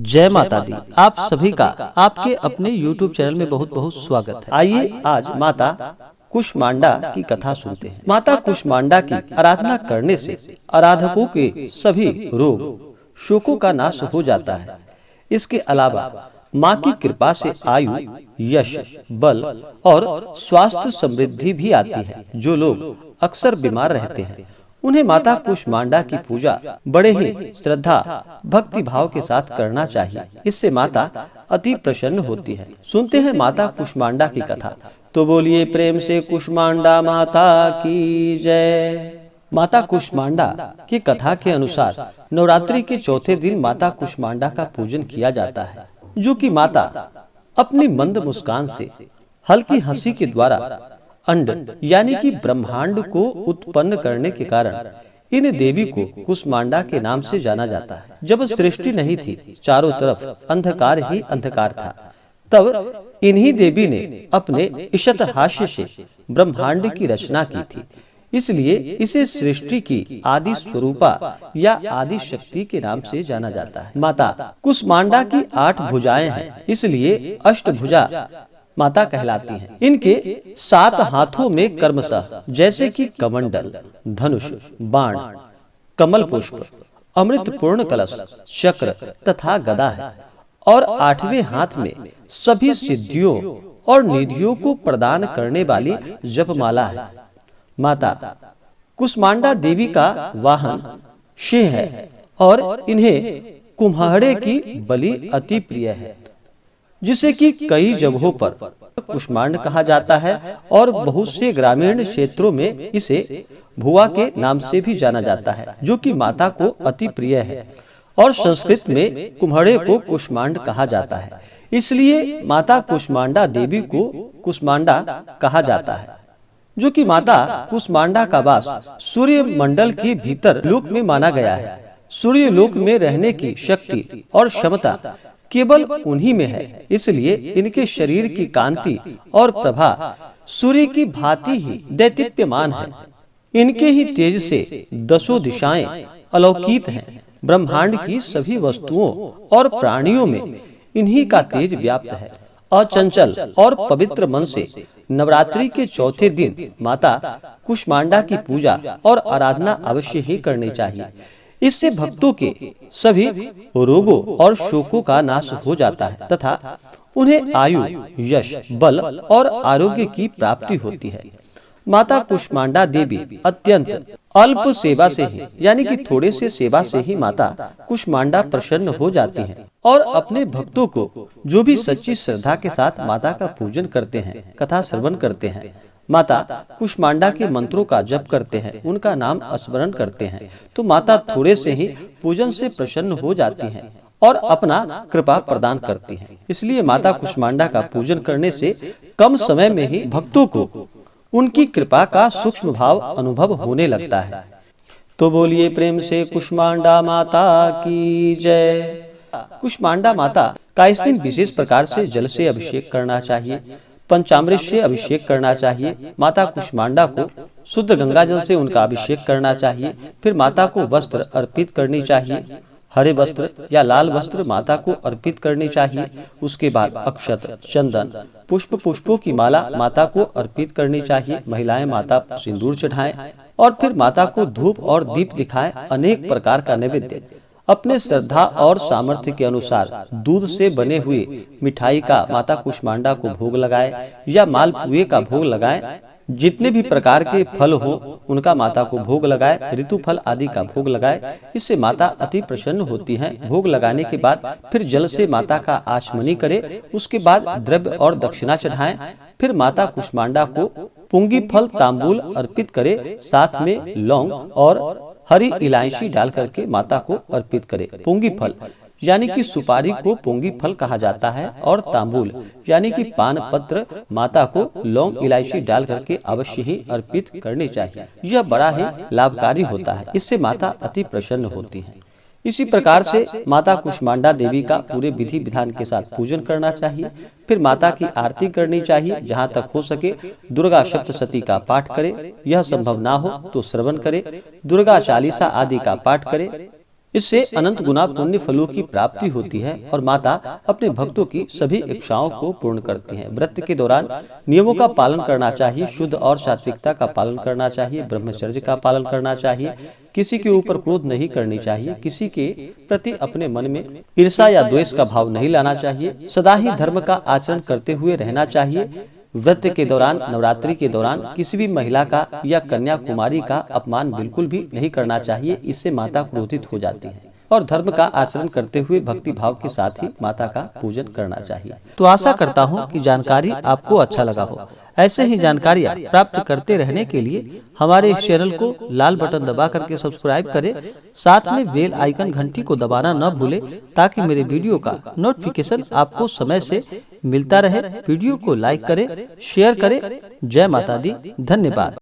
जय माता दी। आप सभी का आपके अपने YouTube चैनल में बहुत बहुत स्वागत है। आइए आज माता कुष्मांडा की कथा सुनते हैं। माता कुष्मांडा की आराधना करने से आराधकों के सभी रोग शोकों का नाश हो जाता है। इसके अलावा माँ की कृपा से आयु, यश, बल और स्वास्थ्य समृद्धि भी आती है। जो लोग अक्सर बीमार रहते हैं उन्हें माता कुष्मांडा की पूजा बड़े ही श्रद्धा भक्ति भाव के साथ करना चाहिए। इससे माता अति प्रसन्न होती है। सुनते हैं माता कुष्मांडा की कथा। तो बोलिए प्रेम से कुष्मांडा माता की जय। माता कुष्मांडा की कथा के अनुसार नवरात्रि के चौथे दिन माता कुष्मांडा का पूजन किया जाता है, जो कि माता अपनी मंद मुस्कान से हल्की हंसी के द्वारा अंड यानी कि ब्रह्मांड को उत्पन्न करने के कारण इन देवी को कुष्मांडा के नाम से जाना जाता है। जब सृष्टि नहीं थी, चारों तरफ अंधकार ही अंधकार था, तब इन्हीं देवी ने अपने ईशत हास्य से ब्रह्मांड की रचना की थी। इसलिए इसे सृष्टि की आदि स्वरूपा या आदि शक्ति के नाम से जाना जाता है। माता कुष्मांडा की 8 भुजाएं हैं, इसलिए अष्टभुजा माता कहलाती हैं। इनके 7 हाथों में कर्मशः जैसे कि कमंडल, धनुष, बाण, कमल पुष्प, अमृत पूर्ण कलश, चक्र तथा गदा है और 8वें हाथ में सभी सिद्धियों और निधियों को प्रदान करने वाली जपमाला है। माता कुष्मांडा देवी का वाहन सिंह है और इन्हें कुम्हाड़े की बलि अति प्रिय है, जिसे कि कई जगहों पर कुष्मांड कहा जाता है और बहुत से ग्रामीण क्षेत्रों में इसे भुआ के नाम से भी जाना जाता है, जो कि माता को अति प्रिय है। और संस्कृत में कुम्हाड़े को कुष्मांड कहा जाता है, इसलिए माता कुष्मांडा देवी को कुष्मांडा कहा जाता है। जो कि माता कुष्मांडा का वास सूर्य मंडल के भीतर लोक में माना गया है। सूर्य लोक में रहने की शक्ति और क्षमता केवल उन्हीं में है, इसलिए इनके शरीर की कांति और प्रभा सूर्य की भांति ही दैदीप्यमान है। इनके ही तेज से 10 दिशाएं अलौकित हैं। ब्रह्मांड की सभी वस्तुओं और प्राणियों में इन्हीं का तेज व्याप्त है। अचंचल और पवित्र मन से नवरात्रि के चौथे दिन माता कुष्मांडा की पूजा और आराधना अवश्य ही करनी चाहिए। इससे भक्तों के सभी रोगों और शोकों का नाश हो जाता है तथा उन्हें आयु, यश, बल और आरोग्य की प्राप्ति होती है। माता कुष्मांडा देवी अत्यंत अल्प सेवा से ही यानी कि थोड़े से सेवा से ही माता कुष्मांडा प्रसन्न हो जाती हैं और अपने भक्तों को जो भी सच्ची श्रद्धा के साथ माता का पूजन करते हैं, कथा श्रवण करते हैं, माता कुष्मांडा के मंत्रों का जप करते हैं, उनका नाम स्मरण करते हैं, तो माता थोड़े से ही पूजन से प्रसन्न हो जाती हैं और अपना कृपा प्रदान करती हैं। इसलिए माता कुष्मांडा का पूजन करने से कम समय में ही भक्तों को उनकी कृपा का सूक्ष्म भाव अनुभव होने लगता है। तो बोलिए प्रेम से कुष्मांडा माता की जय। कुष्मांडा माता का इस दिन विशेष प्रकार से जल से अभिषेक करना चाहिए, पंचामृत से अभिषेक करना चाहिए। माता कुष्मांडा को शुद्ध गंगा जल से उनका अभिषेक करना चाहिए। फिर माता को वस्त्र अर्पित करनी चाहिए, हरे वस्त्र या लाल वस्त्र माता को अर्पित करनी चाहिए। उसके बाद अक्षत, चंदन, पुष्पों की माला माता को अर्पित करनी चाहिए। महिलाएं माता सिंदूर चढ़ाएं और फिर माता को धूप और दीप दिखाएं। अनेक प्रकार का नैवेद्य अपने श्रद्धा और सामर्थ्य के अनुसार दूध से बने हुए मिठाई का माता कुष्मांडा को भोग लगाए या मालपुए का भोग लगाए। जितने भी प्रकार के फल हो उनका माता को भोग लगाए, ऋतु फल आदि का भोग लगाए। इससे माता अति प्रसन्न होती हैं। भोग लगाने के बाद फिर जल से माता का आचमनी करे। उसके बाद द्रव्य और दक्षिणा चढ़ाएं। फिर माता कुष्मांडा को पुंगी फल तांबूल अर्पित करे, साथ में लौंग और हरी इलायची डाल करके माता को अर्पित करे। पुंगी फल यानी कि सुपारी को पुंगी फल कहा जाता है और तांबूल यानी कि पान पत्र माता को लौंग इलायची डाल करके अवश्य ही अर्पित करनी चाहिए। यह बड़ा ही लाभकारी होता है, इससे माता अति प्रसन्न होती है। इसी प्रकार से माता कुष्मांडा देवी का पूरे विधि विधान के साथ पूजन करना चाहिए। फिर माता की आरती करनी चाहिए। जहाँ तक हो सके दुर्गा सप्तशती का पाठ करे, यह संभव ना हो तो श्रवण करे। दुर्गा चालीसा आदि का पाठ करे। इससे अनंत गुना पुण्य फलों की प्राप्ति होती है और माता अपने भक्तों की सभी इच्छाओं को पूर्ण करती हैं। व्रत के दौरान नियमों का पालन करना चाहिए, शुद्ध और सात्विकता का पालन करना चाहिए, ब्रह्मचर्य का पालन करना चाहिए, किसी के ऊपर क्रोध नहीं करनी चाहिए, किसी के प्रति अपने मन में ईर्ष्या या द्वेष का भाव नहीं लाना चाहिए, सदा ही धर्म का आचरण करते हुए रहना चाहिए। व्रत के दौरान, नवरात्रि के दौरान किसी भी महिला का या कन्या कुमारी का अपमान बिल्कुल भी नहीं करना चाहिए, इससे माता क्रोधित हो जाती है। और धर्म का आचरण करते हुए भक्ति भाव के साथ ही माता का पूजन करना चाहिए। तो आशा करता हूँ कि जानकारी आपको अच्छा लगा हो। ऐसे ही जानकारियाँ प्राप्त करते रहने के लिए हमारे इस चैनल को लाल बटन दबा करके सब्सक्राइब करें, साथ में बेल आइकन घंटी को दबाना न भूलें, ताकि मेरे वीडियो का नोटिफिकेशन आपको समय से मिलता रहे। वीडियो को लाइक करें, शेयर करें। जय माता दी। धन्यवाद।